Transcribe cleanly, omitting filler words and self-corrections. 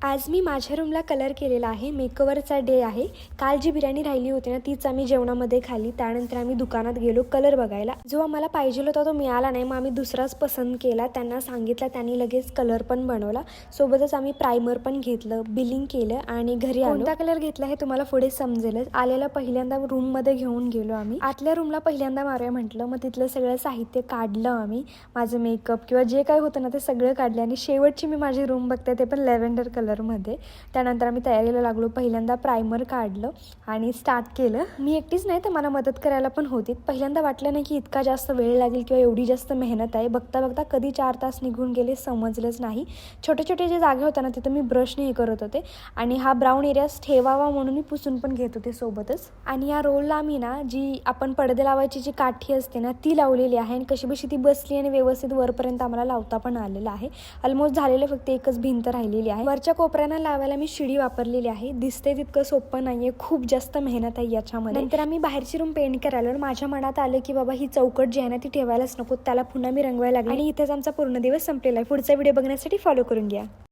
आज मी माझ्या रूमला कलर केलेला आहे. मेकओव्हरचा डे आहे. काल जी बिर्याणी राहिली होती ना तीच आम्ही जेवणामध्ये खाल्ली. त्यानंतर आम्ही दुकानात गेलो कलर बघायला. जो आम्हाला पाहिजे होता तो मिळाला नाही. मग आम्ही दुसराच पसंत केला. त्यांना सांगितलं, त्यांनी लगेच कलर पण बनवला. सोबतच आम्ही प्रायमर पण घेतलं, बिलिंग केलं आणि घरी आलो. कोणता कलर घेतला हे तुम्हाला पुढे समजेलच. आलेला पहिल्यांदा रूममध्ये घेऊन गेलो आम्ही. आतल्या रूमला पहिल्यांदा मारूया म्हटलं. मग तिथलं सगळं साहित्य काढलं आम्ही. माझं मेकअप किंवा जे काही होतं ना ते सगळं काढलं आणि शेवटची मी माझी रूम बघते ते पण लॅव्हेंडर कलरमध्ये. त्यानंतर आम्ही तयारीला लागलो. पहिल्यांदा प्रायमर काढलं आणि स्टार्ट केलं. मी एकटीच नाही तर मला मदत करायला पण होती. पहिल्यांदा वाटलं नाही की इतका जास्त वेळ लागेल किंवा एवढी जास्त मेहनत आहे. बघता बघता कधी 4 तास निघून गेले समजलंच नाही. छोटे छोटे जे जागे होते ना तिथं मी ब्रशने हे करत होते आणि हा ब्राऊन एरियाज ठेवावा म्हणून मी पुसून पण घेत होते सोबतच. आणि या रोलला आम्ही ना जी आपण पडदे लावायची जी काठी असते ना ती लावलेली आहे आणि कशी बशी ती बसली आणि व्यवस्थित वरपर्यंत आम्हाला लावता पण आलेलं आहे. ऑलमोस्ट झालेलं, फक्त एकच भिंत राहिलेली आहे. वरच्या कोपऱ्यांना लावायला मी शिडी वापरलेली आहे. दिसते तितकं सोपं नाहीये, खूप जास्त मेहनत आहे याच्यामध्ये. नंतर आम्ही बाहेरची रूम पेंट करायला. माझ्या मनात आलं की बाबा ही चौकट जी आहे ना ती ठेवायलाच नको, त्याला पुन्हा मी रंगवायला लागले आणि इथेच आमचा पूर्ण दिवस संपलेला आहे. पुढचा व्हिडिओ बघण्यासाठी फॉलो करून घ्या.